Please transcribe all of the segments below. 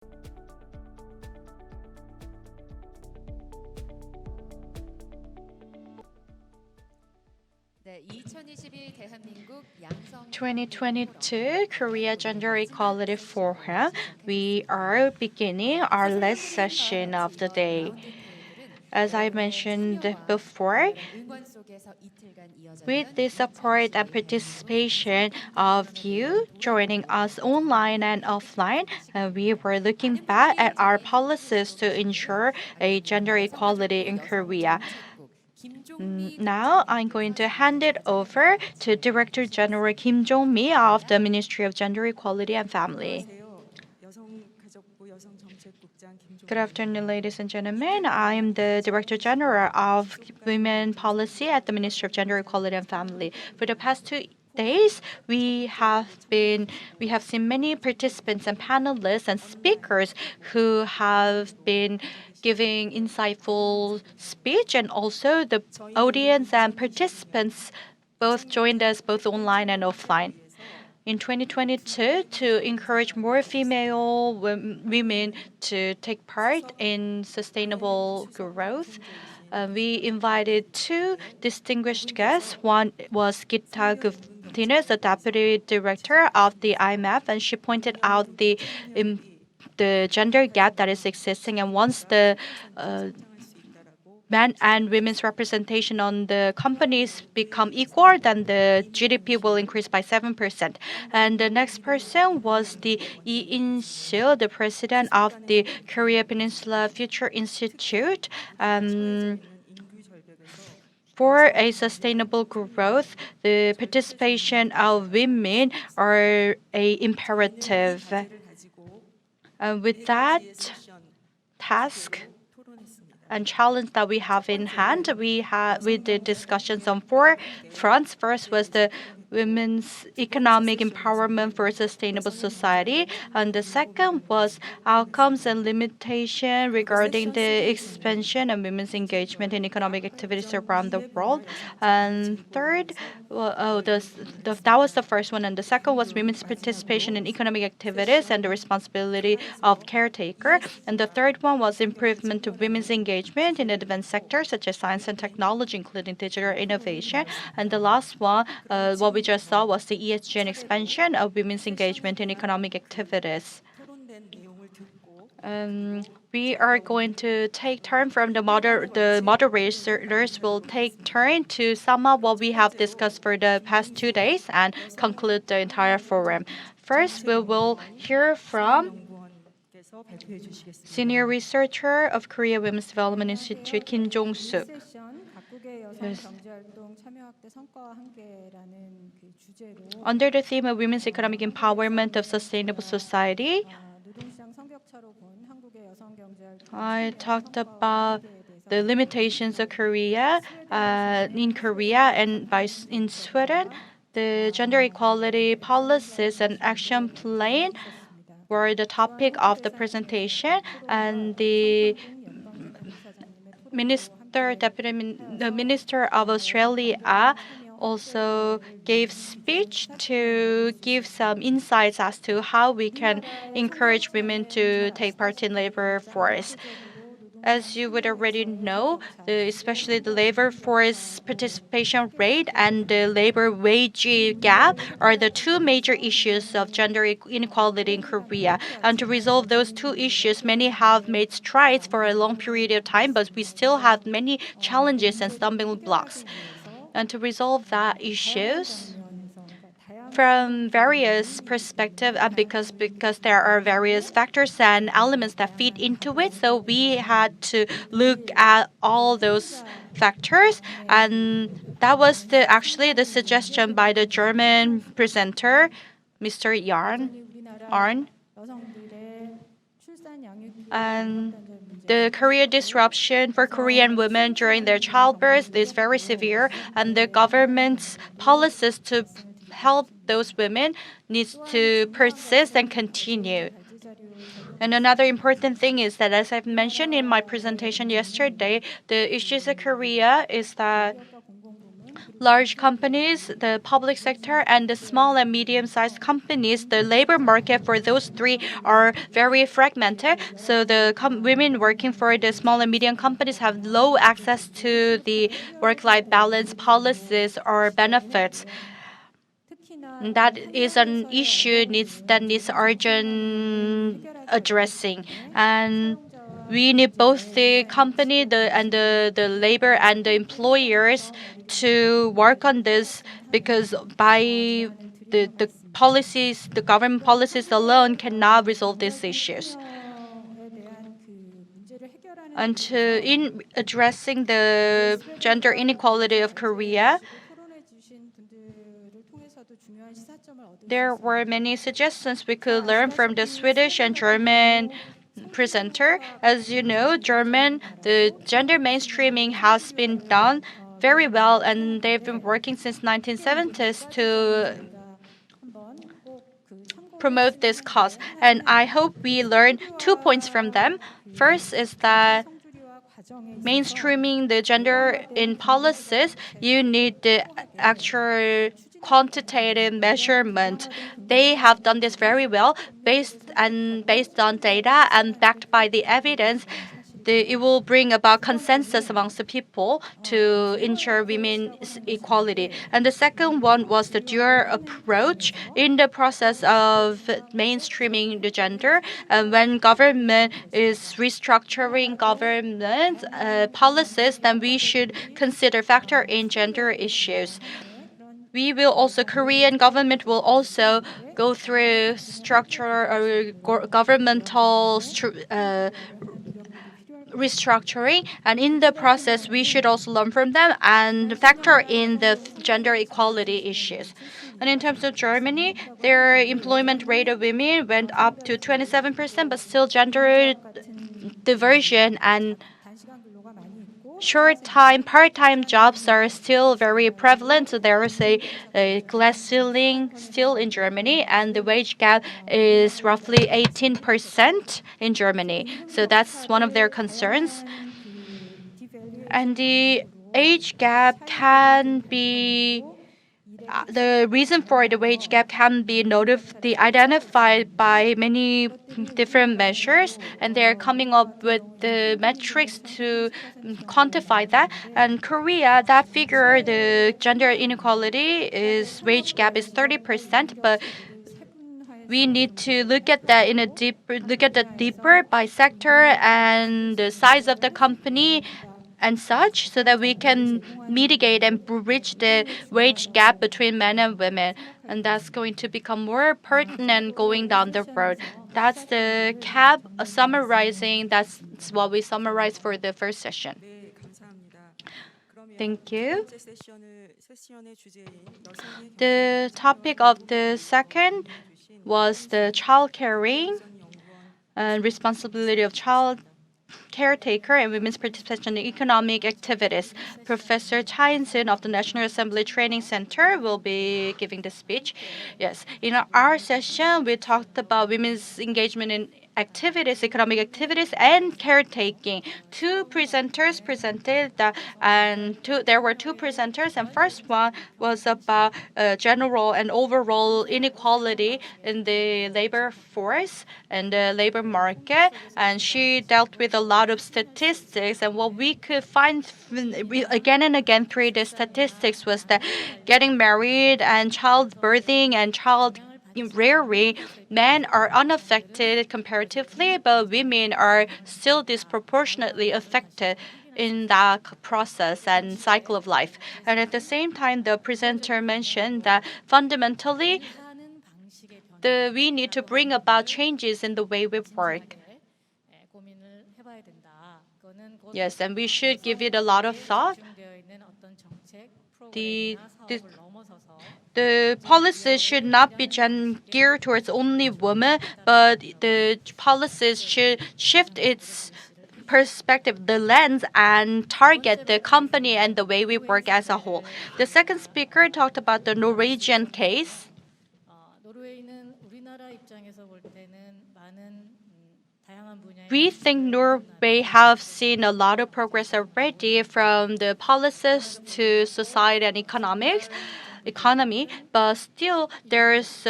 네, 2022 대한민국 양성 2022 Korea Gender Equality Forum. We are beginning our last session of the day. As I mentioned before, with the support and participation of you joining us online and offline, we were looking back at our policies to ensure a gender equality in Korea. Now I'm going to hand it over to Director General Kim Jong-mi of the Ministry of Gender Equality and Family. Good afternoon, ladies and gentlemen. I am the Director General of Women Policy at the Ministry of Gender Equality and Family. For the past 2 days, we have seen many participants and panelists and speakers who have been giving insightful speech, and also the audience and participants both joined us both online and offline. In 2022, to encourage more female women to take part in sustainable growth, we invited two distinguished guests. One was Gita Guptines, the deputy director of the IMF, and she pointed out the gender gap that is existing. And once the men and women's representation on the companies become equal, then the GDP will increase by 7%. And the next person was the ENG, the president of the Korea Peninsula Future Institute. For a sustainable growth, the participation of women are a imperative. With that task and challenge that we have in hand, we did discussions on 4 fronts. First was the women's economic empowerment for a sustainable society, and the second was outcomes and limitation regarding the expansion of women's engagement in economic activities around the world. And third, that was the first one, and the second was women's participation in economic activities and the responsibility of caretaker. And the third one was improvement of women's engagement in advanced sectors such as science and technology, including digital innovation. And the last one, what we just saw, was the ESG and expansion of women's engagement in economic activities. We are going to take turn from the moderators will take turn to sum up what we have discussed for the past 2 days and conclude the entire forum. First, we will hear from Senior Researcher of Korea Women's Development Institute, Kim Jong-suk. Under the theme of women's economic empowerment of sustainable society, I talked about the limitations of Korea in Korea and in Sweden. The gender equality policies and action plan were the topic of the presentation, and the Minister of Australia also gave speech to give some insights as to how we can encourage women to take part in labor force. As you would already know, especially the labor force participation rate and the labor wage gap are the two major issues of gender inequality in Korea. And to resolve those two issues, many have made strides for a long period of time, but we still have many challenges and stumbling blocks. And to resolve that issues, from various perspectives, and because there are various factors and elements that feed into it, so we had to look at all those factors, and that was actually the suggestion by the German presenter, Mr. Arn. And the career disruption for Korean women during their childbirth is very severe, and the government's policies to help those women needs to persist and continue. And another important thing is that, as I've mentioned in my presentation yesterday, the issues of Korea is that large companies, the public sector, and the small and medium-sized companies, the labor market for those three are very fragmented. So the women working for the small and medium companies have low access to the work-life balance policies or benefits. That is an issue that needs urgent addressing, and we need both the company, the labor and the employers to work on this, because by the policies, the government policies alone cannot resolve these issues. And in addressing the gender inequality of Korea, there were many suggestions we could learn from the Swedish and German presenter. As you know, German, the gender mainstreaming has been done very well, and they've been working since 1970s to promote this cause. And I hope we learn 2 points from them. First is that mainstreaming the gender in policies, you need the actual quantitative measurement. They have done this very well based on data and backed by the evidence. It will bring about consensus amongst the people to ensure women's equality. And the second one was the dual approach in the process of mainstreaming the gender. And when government is restructuring government policies, then we should consider factor in gender issues. Korean government will also go through structure or governmental restructuring, and in the process we should also learn from them and factor in the gender equality issues. And in terms of Germany, their employment rate of women went up to 27%, but still gender diversion and short-time, part-time jobs are still very prevalent. So there is a glass ceiling still in Germany, and the wage gap is roughly 18% in Germany. So that's one of their concerns. And the age gap can be the reason for the wage gap can be identified by many different measures, and they're coming up with the metrics to quantify that. And Korea, that figure, the gender inequality is wage gap is 30%, but we need to look at that deeper by sector and the size of the company and such, so that we can mitigate and bridge the wage gap between men and women. And that's going to become more pertinent going down the road. That's the CAP summarizing. That's what we summarize for the first session. Thank you. The topic of the second was the child caring and responsibility of child caretaker and women's participation in economic activities. Professor Cha In-sun of the National Assembly Training Center will be giving the speech. Yes, in our session, we talked about women's engagement in economic activities, and caretaking. Two presenters presented that, and there were two presenters, and first one was about general and overall inequality in the labor force and the labor market, and she dealt with a lot of statistics. And what we could find again and again through the statistics was that getting married and childbirthing and child rearing, men are unaffected comparatively, but women are still disproportionately affected in that process and cycle of life. And at the same time, the presenter mentioned that fundamentally, we need to bring about changes in the way we work. Yes, and we should give it a lot of thought. The policies should not be geared towards only women, but the policies should shift its perspective, the lens, and target the company and the way we work as a whole. The second speaker talked about the Norwegian case. we think Norway have seen a lot of progress already from the policies to society and economy, but still there's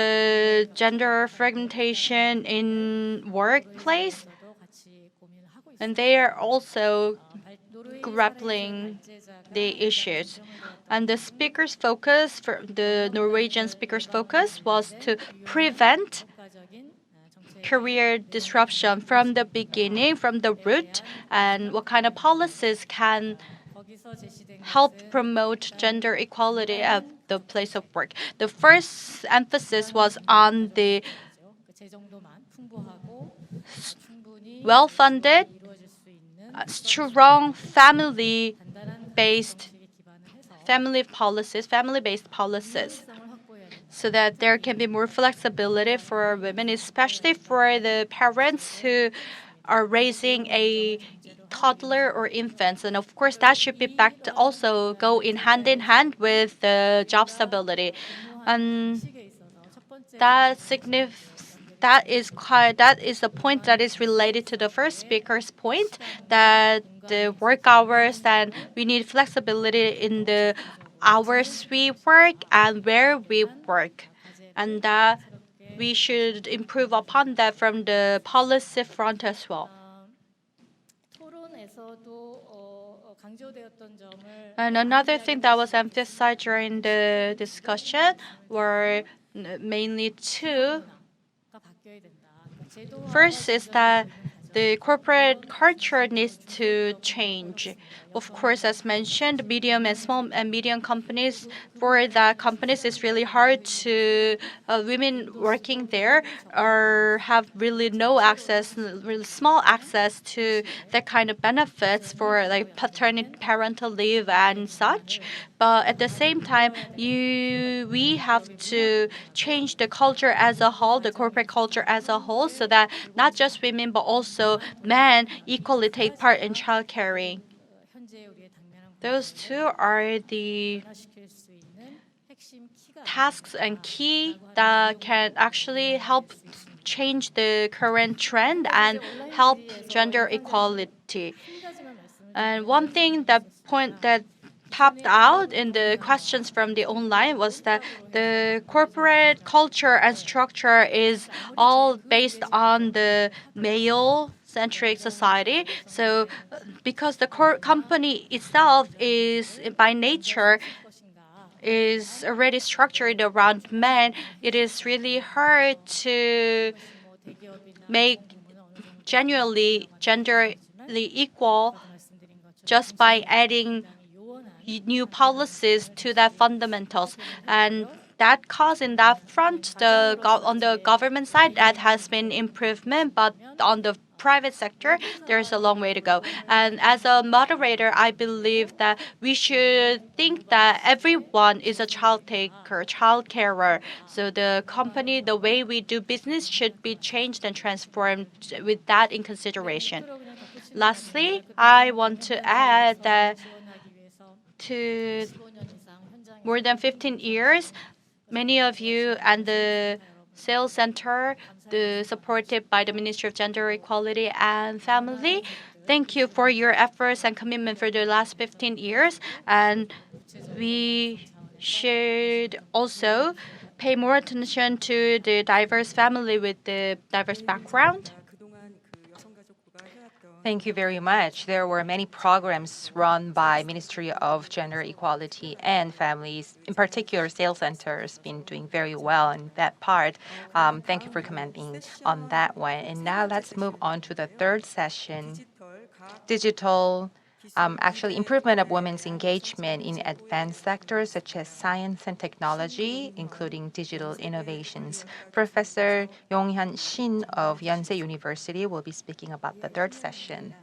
gender fragmentation in workplace, and they are also grappling the issues. And the Norwegian speaker's focus was to prevent career disruption from the beginning, from the root, and what kind of policies can help promote gender equality at the place of work. The first emphasis was on the well-funded, strong family-based policies, so that there can be more flexibility for women, especially for the parents who are raising a toddler or infants. And of course, that should be backed also go in hand with the job stability. And that is a point that is related to the first speaker's point, that the work hours, and we need flexibility in the hours we work and where we work, and that we should improve upon that from the policy front as well. And another thing that was emphasized during the discussion were mainly two. First is that the corporate culture needs to change. Of course, as mentioned, medium and small and medium companies, for the companies, it's really hard to women working there or have really no access, really small access to that kind of benefits for like paternity, parental leave and such. But at the same time, we have to change the culture as a whole, the corporate culture as a whole, so that not just women but also men equally take part in child caring. Those two are the tasks and key that can actually help change the current trend and help gender equality. And one thing that popped out in the questions from the online was that the corporate culture and structure is all based on the male centric society. So because the company itself is by nature is already structured around men, it is really hard to make genuinely genderly equal just by adding new policies to that fundamentals. And that cause in that front, on the government side, that has been improvement, but on the private sector, there's a long way to go. And as a moderator, I believe that we should think that everyone is a child taker, child carer. So the company, the way we do business should be changed and transformed with that in consideration. Lastly, I want to add that to more than 15 years, many of you and the sales center, supported by the Ministry of Gender Equality and Family, thank you for your efforts and commitment for the last 15 years. And we should also pay more attention to the diverse family with the diverse background. Thank you very much. There were many programs run by Ministry of Gender Equality and Families. In particular, sales centers been doing very well in that part. Thank you for commenting on that one. And now let's move on to the third session. Digital, actually improvement of women's engagement in advanced sectors such as science and technology, including digital innovations. Professor Yonghyun Shin of Yonsei University will be speaking about the third session.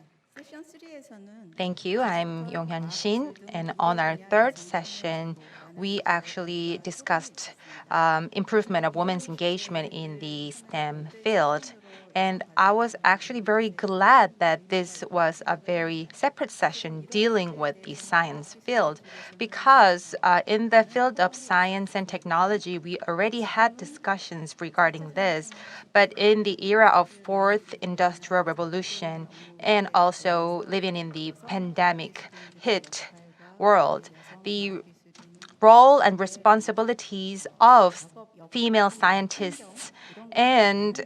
Thank you. I'm Yonghyun Shin, and on our third session, we actually discussed improvement of women's engagement in the STEM field. And I was actually very glad that this was a very separate session dealing with the science field, because in the field of science and technology, we already had discussions regarding this. But in the era of fourth industrial revolution and also living in the pandemic hit world, the role and responsibilities of female scientists and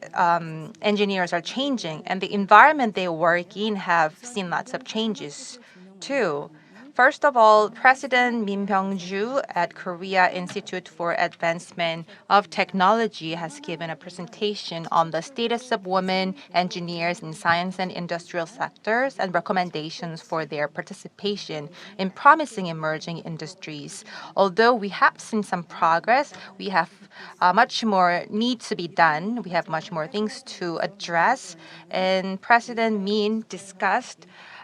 engineers are changing, and the environment they work in have seen lots of changes too. First of all, President Min Byung-ju at Korea Institute for Advancement of Technology has given a presentation on the status of women engineers in science and industrial sectors and recommendations for their participation in promising emerging industries. Although we have seen some progress, we have much more needs to be done. We have much more things to address. And President Min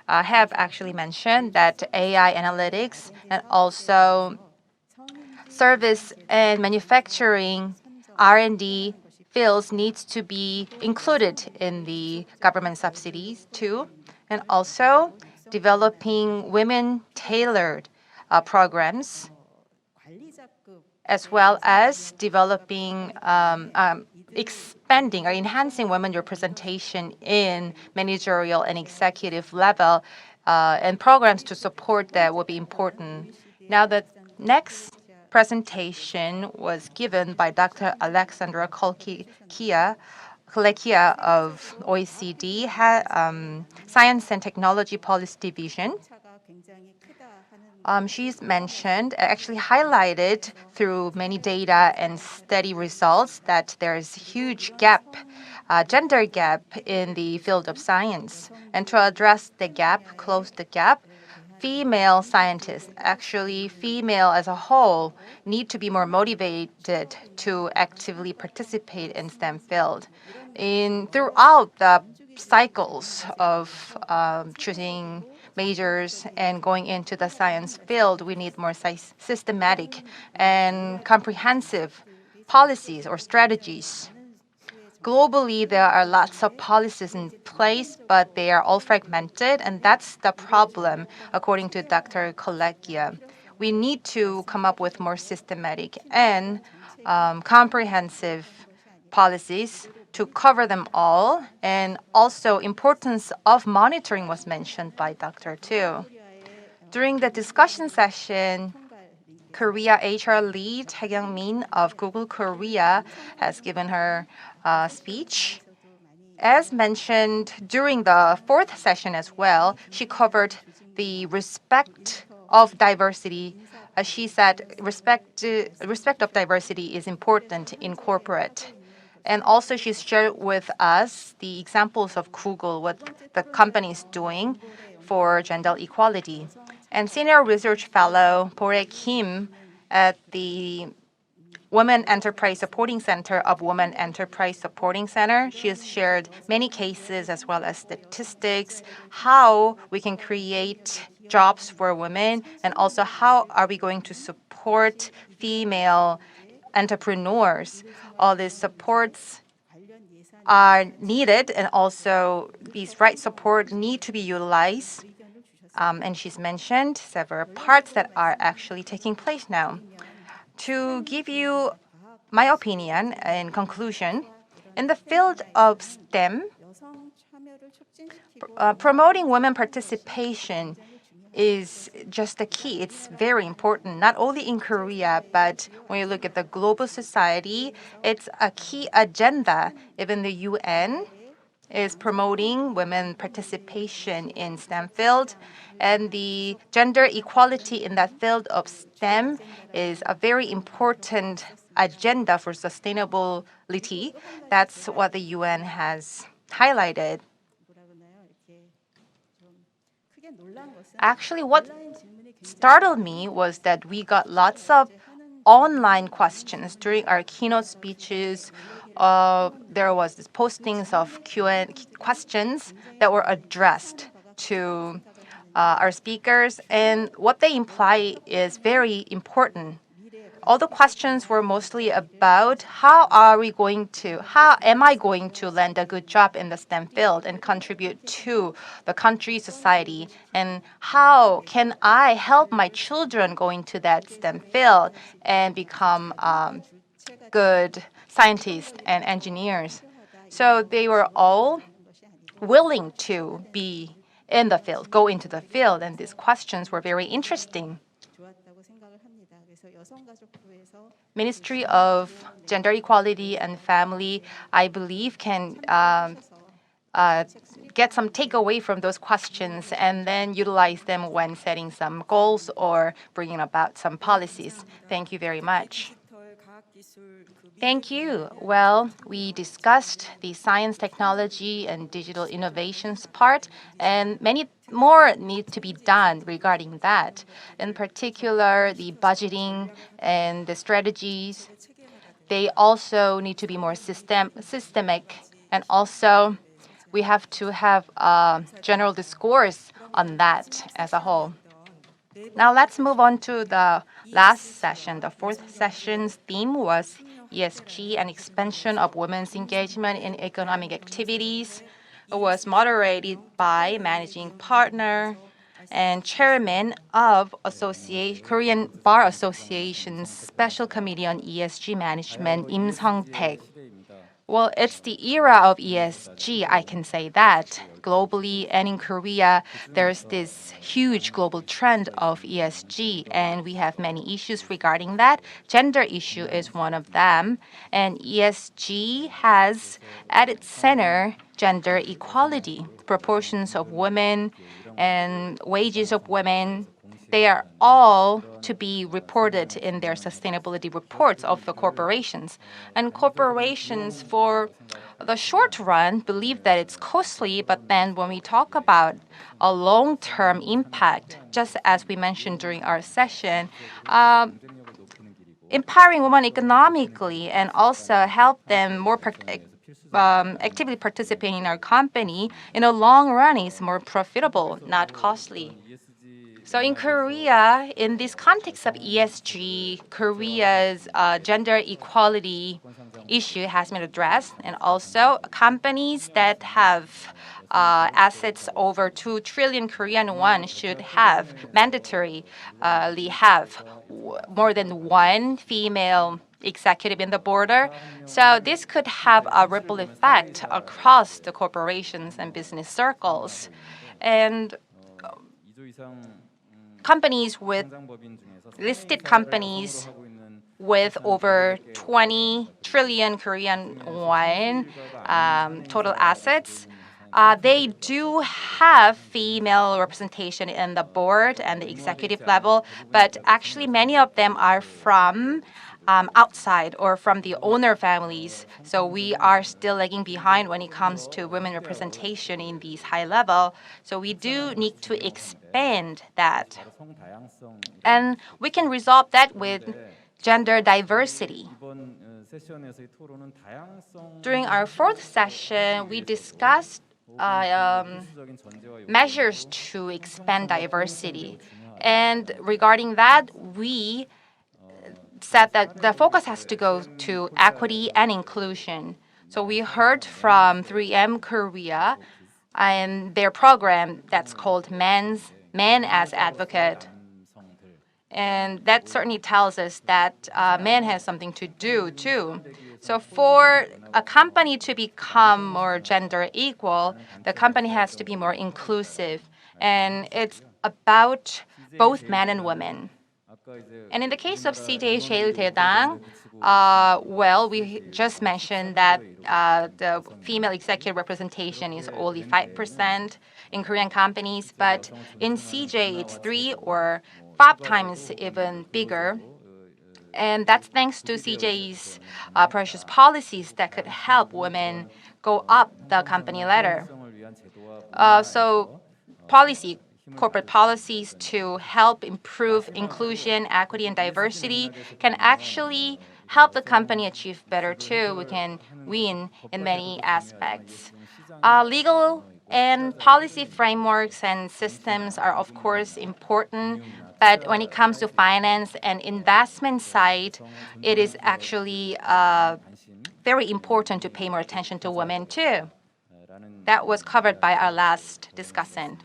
have actually mentioned that AI analytics and also service and manufacturing R&D fields needs to be included in the government subsidies too, and also developing women-tailored programs, as well as developing expanding or enhancing women representation in managerial and executive level, and programs to support that will be important. Now, the next presentation was given by Dr. Alexandra Kolekia of OECD, Science and Technology Policy Division. She's mentioned, actually highlighted through many data and study results, that there is huge gap, gender gap in the field of science. And to address the gap, close the gap, female scientists, actually female as a whole, need to be more motivated to actively participate in STEM field. Throughout the cycles of choosing majors and going into the science field, we need more systematic and comprehensive policies or strategies. Globally, there are lots of policies in place, but they are all fragmented, and that's the problem, according to Dr. Kolekia. We need to come up with more systematic and comprehensive policies to cover them all, and also importance of monitoring was mentioned by Dr. too. During the discussion session, Korea HR lead Tae Kyung-min of Google Korea has given her speech. As mentioned during the fourth session as well, she covered the respect of diversity. She said respect of diversity is important in corporate. And also she's shared with us the examples of Google, what the company is doing for gender equality. And Senior Research Fellow Bore Kim at the Women Enterprise Supporting Center of Women Enterprise Supporting Center, she has shared many cases as well as statistics, how we can create jobs for women, and also how are we going to support female entrepreneurs. All these supports are needed, and also these right support need to be utilized. And she's mentioned several parts that are actually taking place now. To give you my opinion in conclusion, in the field of STEM, promoting women participation is just the key. It's very important, not only in Korea, but when you look at the global society, it's a key agenda. Even the UN is promoting women participation in STEM field, and the gender equality in that field of STEM is a very important agenda for sustainability. That's what the UN has highlighted. Actually, what startled me was that we got lots of online questions during our keynote speeches. There was this postings of Q&A questions that were addressed to our speakers, and what they imply is very important. all the questions were mostly about how am I going to land a good job in the STEM field and contribute to the country, society, and how can I help my children go into that STEM field and become good scientists and engineers. So they were all willing to be in the field, go into the field, and these questions were very interesting. Ministry of Gender Equality and Family, I believe, can get some takeaway from those questions and then utilize them when setting some goals or bringing about some policies. Thank you very much. Thank you. Well, we discussed the science, technology, and digital innovations part, and many more need to be done regarding that. In particular, the budgeting and the strategies, they also need to be more systemic, and also we have to have a general discourse on that as a whole. Now let's move on to the last session. The fourth session's theme was ESG and expansion of women's engagement in economic activities. It was moderated by managing partner and chairman of Korean Bar Association's Special Committee on ESG Management, Im Sung-taek. Well, it's the era of ESG, I can say that. Globally and in Korea, there's this huge global trend of ESG, and we have many issues regarding that. Gender issue is one of them, and ESG has at its center gender equality, proportions of women and wages of women. They are all to be reported in their sustainability reports of the corporations. And corporations, for the short run, believe that it's costly, but then when we talk about a long-term impact, just as we mentioned during our session, empowering women economically and also help them more actively participate in our company, in the long run is more profitable, not costly. So in Korea, in this context of ESG, Korea's gender equality issue has been addressed, and also companies that have assets over 2 trillion Korean won should have mandatorily have more than one female executive in the border. So this could have a ripple effect across the corporations and business circles. And listed companies with over 20 trillion Korean won total assets, they do have female representation in the board and the executive level, but actually many of them are from outside or from the owner families. So we are still lagging behind when it comes to women representation in these high level. So we do need to expand that. And we can resolve that with gender diversity. During our fourth session, we discussed measures to expand diversity. And regarding that, we said that the focus has to go to equity and inclusion. So we heard from 3M Korea and their program that's called Men as Advocate. And that certainly tells us that men has something to do too. So for a company to become more gender equal, the company has to be more inclusive. And it's about both men and women. And in the case of CJ 제일대당, well, we just mentioned that the female executive representation is only 5% in Korean companies, but in CJ it's 3 or 5 times even bigger. And that's thanks to CJ's precious policies that could help women go up the company ladder. So corporate policies to help improve inclusion, equity, and diversity can actually help the company achieve better too. We can win in many aspects. Legal And policy frameworks and systems are, of course, important. But when it comes to finance and investment side, it is actually very important to pay more attention to women too. That was covered by our last discussant.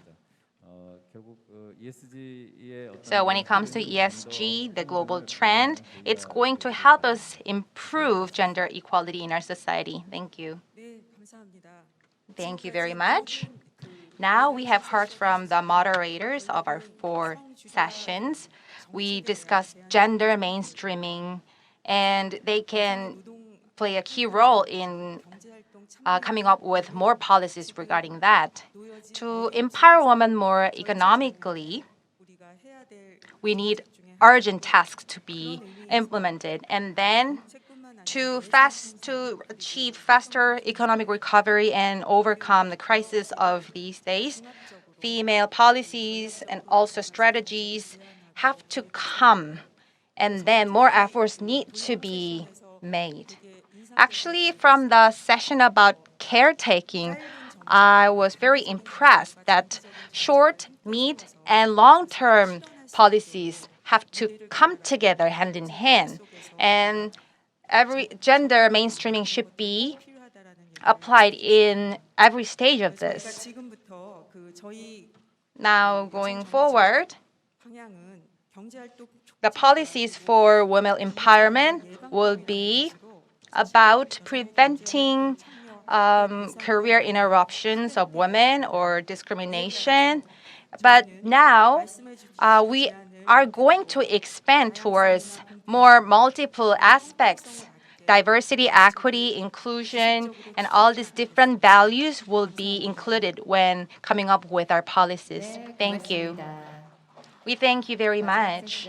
So when it comes to ESG, the global trend, it's going to help us improve gender equality in our society. Thank you. Thank you very much. Now we have heard from the moderators of our 4 sessions. We discussed gender mainstreaming, and they can play a key role in coming up with more policies regarding that. To empower women more economically, we need urgent tasks to be implemented. And then to achieve faster economic recovery and overcome the crisis of these days, female policies and also strategies have to come, and then more efforts need to be made. Actually, from the session about caretaking, I was very impressed that short, mid, and long-term policies have to come together hand in hand. And every gender mainstreaming should be applied in every stage of this. Now, going forward, the policies for women empowerment will be about preventing career interruptions of women or discrimination. But now we are going to expand towards more multiple aspects. Diversity, equity, inclusion, and all these different values will be included when coming up with our policies. Thank you. We thank you very much.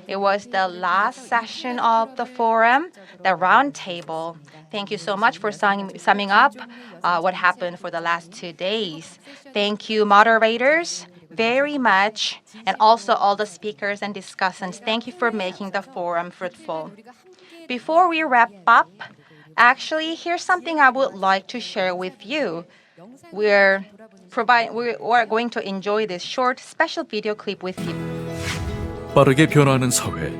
It was the last session of the forum, the roundtable. Thank you so much for summing up what happened for the last 2 days. Thank you, moderators, very much, and also all the speakers and discussants. Thank you for making the forum fruitful. Before we wrap up, actually, here's something I would like to share with you. We're going to enjoy this short special video clip with you. 빠르게 변화하는 사회.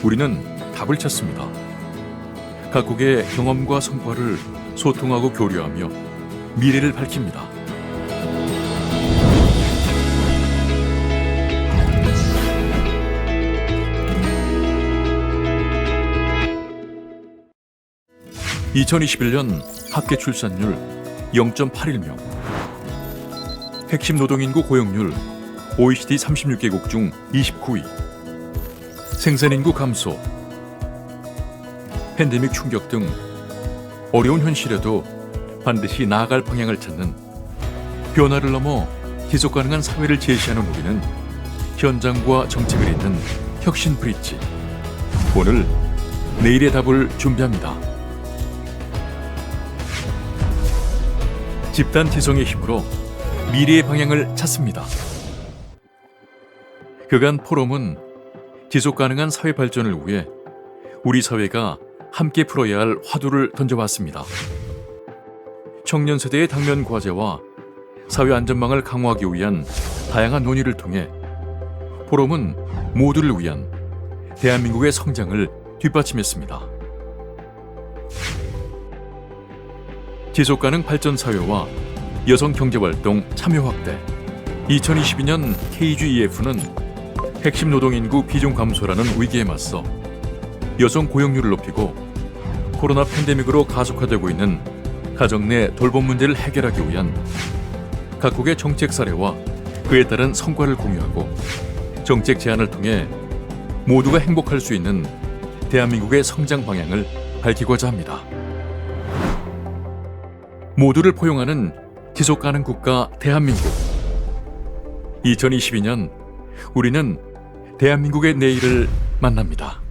우리는 답을 찾습니다. 각국의 경험과 성과를 소통하고 교류하며 미래를 밝힙니다. (2021년) 합계 출산율 0.81명, 핵심 노동인구 고용률 OECD 36개국 중 29위, 생산인구 감소, 팬데믹 충격 등 어려운 현실에도 반드시 나아갈 방향을 찾는 변화를 넘어 지속가능한 사회를 제시하는 우리는 현장과 정책을 잇는 혁신 브릿지. 오늘 내일의 답을 준비합니다. 집단 지성의 힘으로 미래의 방향을 찾습니다. 그간 포럼은 지속가능한 사회 발전을 위해 우리 사회가 함께 풀어야 할 화두를 던져왔습니다. 청년 세대의 당면 과제와 사회 안전망을 강화하기 위한 다양한 논의를 통해 포럼은 모두를 위한 대한민국의 성장을 뒷받침했습니다. 지속가능 발전 사회와 여성 경제활동 참여 확대. 2022년 KGEF는 핵심 노동인구 비중 감소라는 위기에 맞서 여성 고용률을 높이고 코로나 팬데믹으로 가속화되고 있는 가정 내 돌봄 문제를 해결하기 위한 각국의 정책 사례와 그에 따른 성과를 공유하고 정책 제안을 통해 모두가 행복할 수 있는 대한민국의 성장 방향을 밝히고자 합니다. 모두를 포용하는 지속가능 국가 대한민국. 2022년 우리는 대한민국의 내일을 만납니다.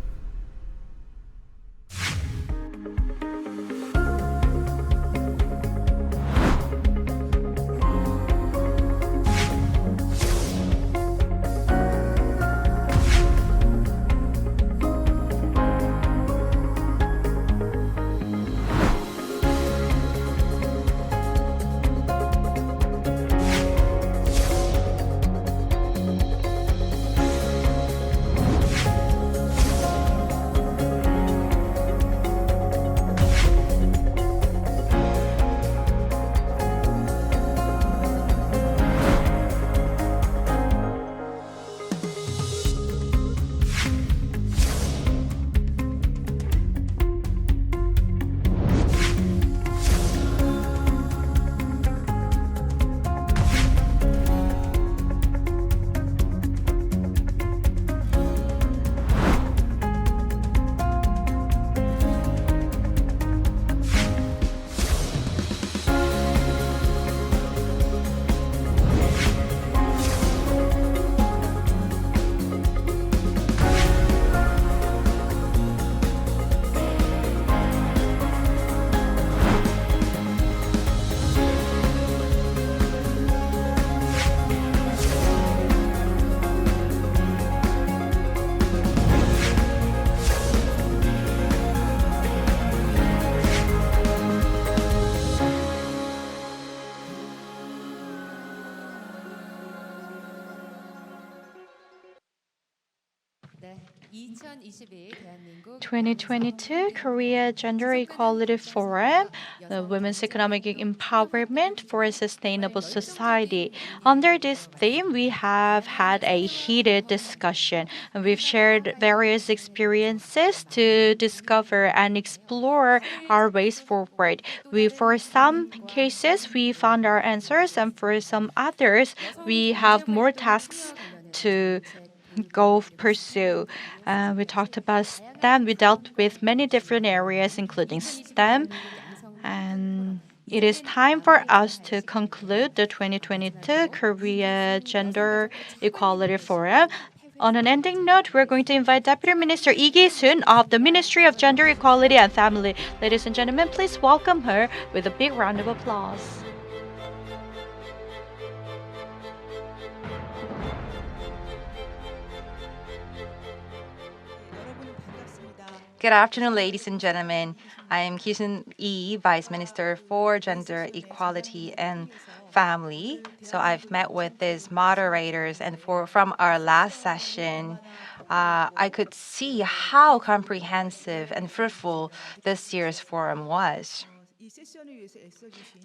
2022 Korea Gender Equality Forum, the Women's Economic Empowerment for a Sustainable Society. Under this theme, we have had a heated discussion, and we've shared various experiences to discover and explore our ways forward. For some cases, we found our answers, and for some others, we have more tasks to go pursue. We talked about STEM. We dealt with many different areas, including STEM. And it is time for us to conclude the 2022 Korea Gender Equality Forum. On an ending note, we're going to invite Deputy Minister Lee Gi-sun of the Ministry of Gender Equality and Family. Ladies and gentlemen, please welcome her with a big round of applause. Good afternoon, ladies and gentlemen. I am Ki-sun Lee, Vice Minister for Gender Equality and Family. So I've met with these moderators, and from our last session, I could see how comprehensive and fruitful this year's forum was.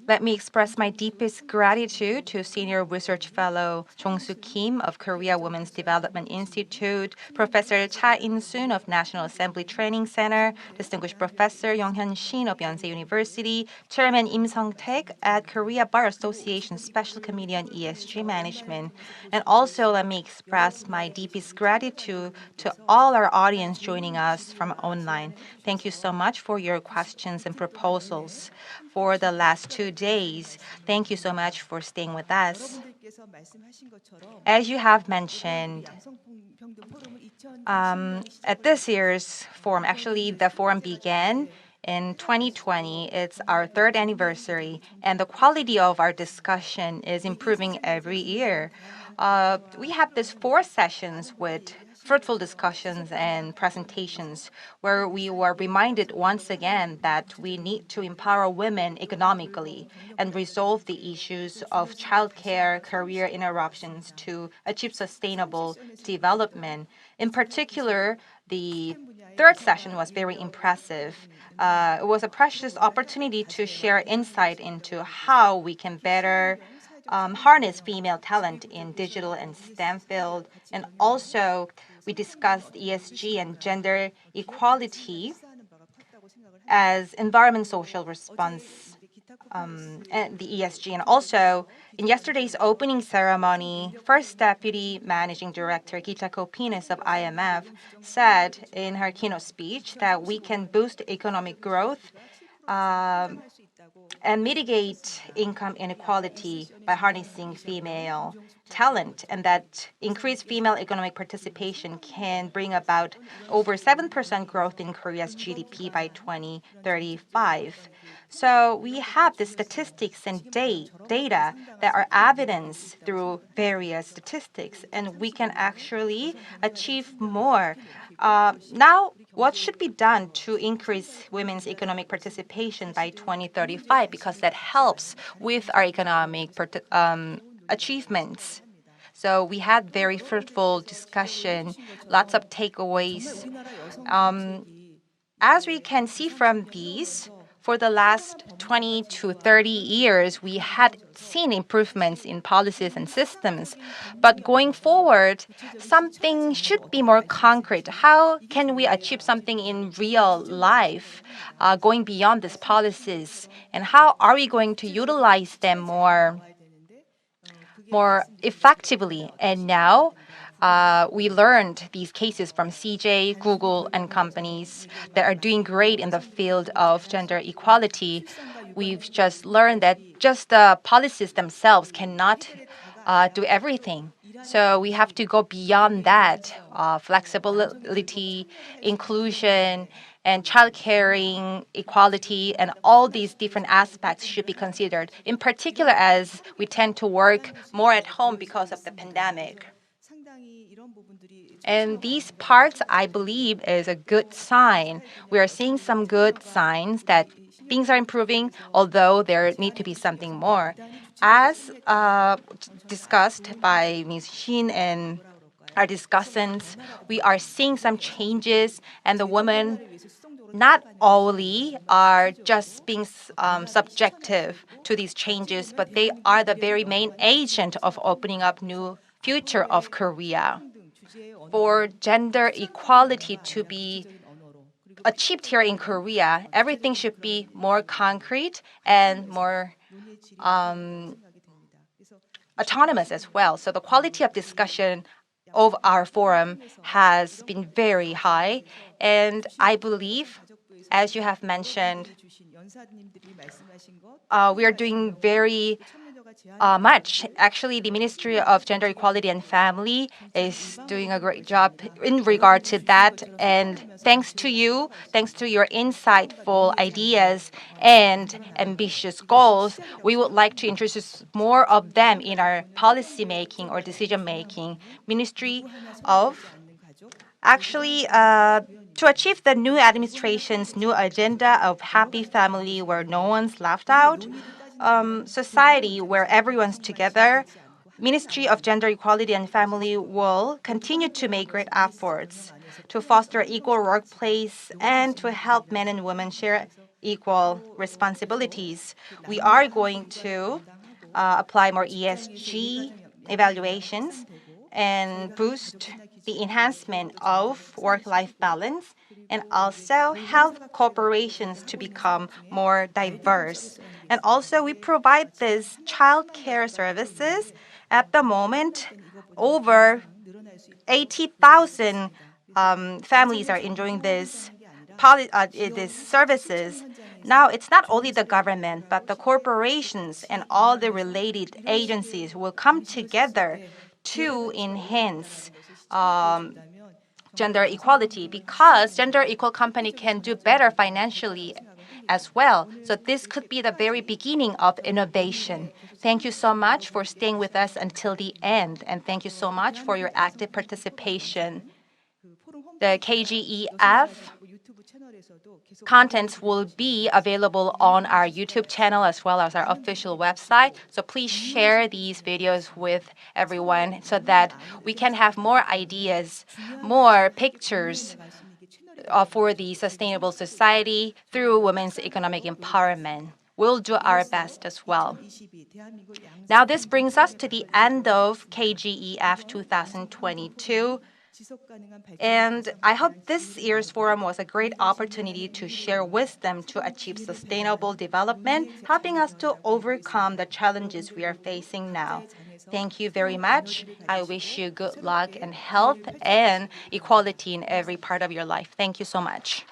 Let me express my deepest gratitude to Senior Research Fellow Jong-soo Kim of Korea Women's Development Institute, Professor Cha In-soon of National Assembly Training Center, Distinguished Professor Yong-hyun Shin of Yonsei University, Chairman Im Sung-taek at Korea Bar Association Special Committee on ESG Management. And also let me express my deepest gratitude to all our audience joining us from online. Thank you so much for your questions and proposals for the last 2 days. Thank you so much for staying with us. As you have mentioned, at this year's forum, actually the forum began in 2020. It's our 3rd anniversary, and the quality of our discussion is improving every year. We have these 4 sessions with fruitful discussions and presentations where we were reminded once again that we need to empower women economically and resolve the issues of childcare, career interruptions to achieve sustainable development. In particular, the 3rd session was very impressive. It was a precious opportunity to share insight into how we can better harness female talent in digital and STEM field. And also, we discussed ESG and gender equality as environment social response and the ESG. And also, in yesterday's opening ceremony, First Deputy Managing Director Kitako Pines of IMF said in her keynote speech that we can boost economic growth and mitigate income inequality by harnessing female talent, and that increased female economic participation can bring about over 7% growth in Korea's GDP by 2035. So we have the statistics and data that are evidence through various statistics, and we can actually achieve more. Now, what should be done to increase women's economic participation by 2035? Because that helps with our economic achievements. So we had very fruitful discussion, lots of takeaways. As we can see from these, for the last 20 to 30 years, we had seen improvements in policies and systems. But going forward, something should be more concrete. How can we achieve something in real life, going beyond these policies? And how are we going to utilize them more effectively? And now, we learned these cases from CJ, Google, and companies that are doing great in the field of gender equality. We've just learned that just the policies themselves cannot do everything. So we have to go beyond that. Flexibility, inclusion, and child caring, equality, and all these different aspects should be considered, in particular as we tend to work more at home because of the pandemic. And these parts, I believe, is a good sign. We are seeing some good signs that things are improving, although there need to be something more. As discussed by Ms. Shin and our discussants, we are seeing some changes, and the women not only are just being subjective to these changes, but they are the very main agent of opening up new future of Korea. For gender equality to be achieved here in Korea, everything should be more concrete and more autonomous as well. So the quality of discussion of our forum has been very high. And I believe, as you have mentioned, we are doing very much. Actually, the Ministry of Gender Equality and Family is doing a great job in regard to that. And thanks to you, thanks to your insightful ideas and ambitious goals, we would like to introduce more of them in our policy making or decision making. Ministry of Actually, to achieve the new administration's new agenda of happy family where no one's left out, society where everyone's together, Ministry of Gender Equality and Family will continue to make great efforts to foster equal workplace and to help men and women share equal responsibilities. We are going to apply more ESG evaluations and boost the enhancement of work-life balance and also help corporations to become more diverse. And also, we provide these child care services. At the moment, over 80,000 families are enjoying these services. Now, it's not only the government, but the corporations and all the related agencies will come together to enhance gender equality because gender equal company can do better financially as well. So this could be the very beginning of innovation. Thank you so much for staying with us until the end, and thank you so much for your active participation. The KGEF contents will be available on our YouTube channel as well as our official website. So please share these videos with everyone so that we can have more ideas, more pictures for the sustainable society through women's economic empowerment. We'll do our best as well. Now this brings us to the end of KGEF 2022. And I hope this year's forum was a great opportunity to share wisdom to achieve sustainable development, helping us to overcome the challenges we are facing now. Thank you very much. I wish you good luck and health and equality in every part of your life. Thank you so much.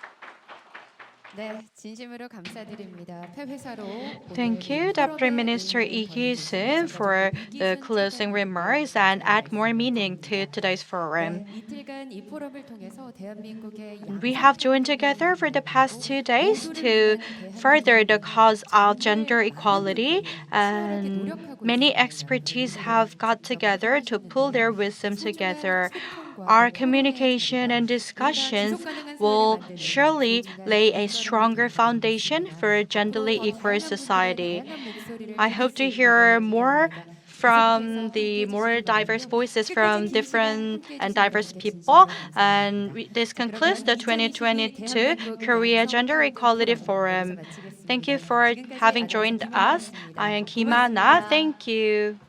네, 진심으로 감사드립니다. 폐회사로 Thank you, Deputy Minister Lee Gi-seon, for the closing remarks and add more meaning to today's forum. 이틀간 이 포럼을 통해서 대한민국의 We have joined together for the past 2 days to further the cause of gender equality, and many expertise have got together to pull their wisdom together. Our communication and discussions will surely lay a stronger foundation for a genderly equal society. I hope to hear more from the more diverse voices from different and diverse people. And this concludes the 2022 Korea Gender Equality Forum. Thank you for having joined us. I am Kim Na. Thank you.